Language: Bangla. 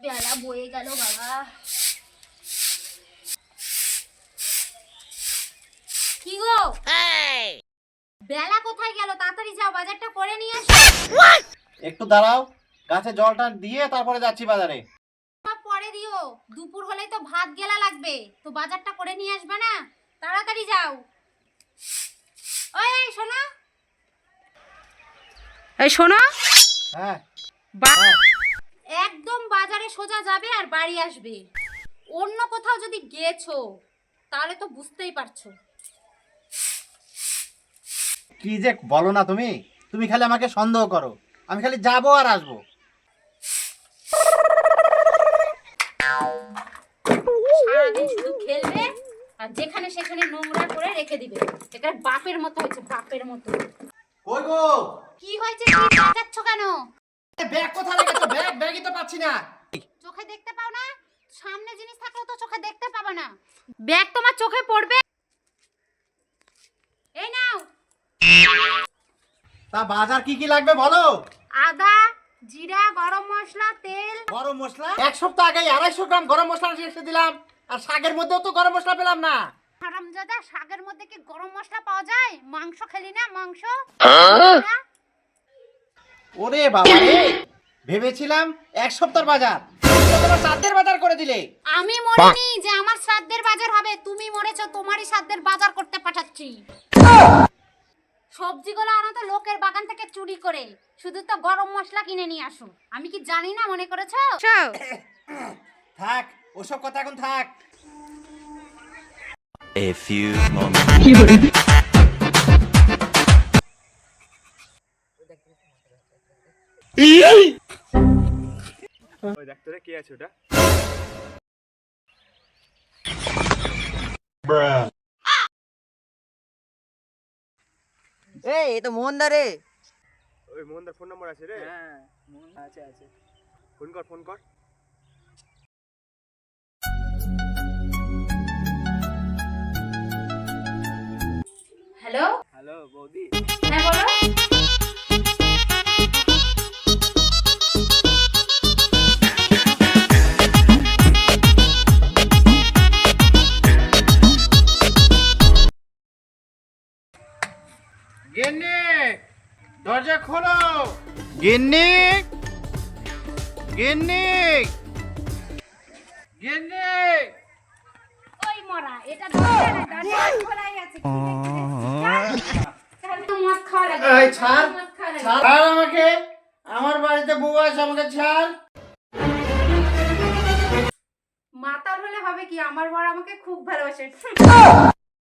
বেলা বয়ে গেল বাবা। কি গো বেলা কোথায় গেল? তাড়াতাড়ি যাও, বাজারটা করে নিয়ে আসো। একটু দাঁড়াও, গাছে জলটা দিয়ে তারপরে যাচ্ছি বাজারে। পরে দিও, দুপুর হলেই তো ভাত গেলা লাগবে, তো বাজারটা করে নিয়ে আসবে না? তাড়াতাড়ি যাও। ওই শোনো, এই শোনো, হ্যাঁ একদম বাজারে সোজা যাবে আর বাড়ি আসবে। অন্য কোথাও যদি গেছো তাহলে তো বুঝতেই পারছো। কি যে বলো না তুমি, তুমি খালি আমাকে সন্দেহ করো, আমি খালি যাবো আর আসবো। সারাদিন শুধু খেলবে আর যেখানে সেখানে নোংরা করে রেখে দিবে। এটা বাপের মতো হয়েছে, বাপের মতো। কই গো, কি হয়েছে? কি বাজাচ্ছ কেন? ব্যাগ কোথায় রেখেছো? ব্যাগই তো পাচ্ছি না। চোখে দেখতে পাও না? সামনে জিনিস থাকলেও তো চোখে দেখতে পাবে না। ব্যাগ তোমার চোখে পড়বে? এই নাও। তা বাজার কি কি লাগবে বলো? আদা, জিরা, গরম মশলা, তেল। গরম মশলা এক সপ্তাহ আগে 250 গ্রাম গরম মশলা এসে দিলাম, আর শাকের মধ্যেও তো গরম মশলা পেলাম না। হারামজাদা, শাকের মধ্যে কি গরম মশলা পাওয়া যায়? মাংস খেলি না মাংস? ওরে বাবা রে, ভেবেছিলাম এক সপ্তাহের বাজার, তোমার সাধ্যের বাজার করে দিলে। আমি মরিনি যে আমার শ্রাদ্ধের বাজার হবে, তুমি মরেছো তোমারই শ্রাদ্ধের বাজার করতে পাঠাচ্ছি। সবজিগুলো আনো তো লোকের বাগান থেকে চুরি করে, শুধু তো গরম মশলা কিনে নিয়ে আসো। আমি কি জানি না মনে করেছো? থাক, ওসব কথা এখন থাক। A few moments. ওই ডাক্তারে কে আছে ওটা? এই তো মোহনদা রে। ওই মোহনদার ফোন নাম্বার আছে রে? হ্যাঁ আছে আছে। ফোন কর, ফোন কর। হ্যালো হ্যালো বৌদি। হ্যাঁ বলো। গিন্নি, দরজা খোলো। গিন্নি, গিন্নি, গিন্নি। ওই মরা, এটা দরজা না, দরজা খোলাই আছে। মদ খাওয়া লাগে। এই ছাড়, মদ খাওয়া লাগে। ছাড় আমাকে, আমার বাড়িতে বউ আছে, আমাকে ছাড়। মাতাল হলে হবে কি, আমার বর আমাকে খুব ভালোবাসে।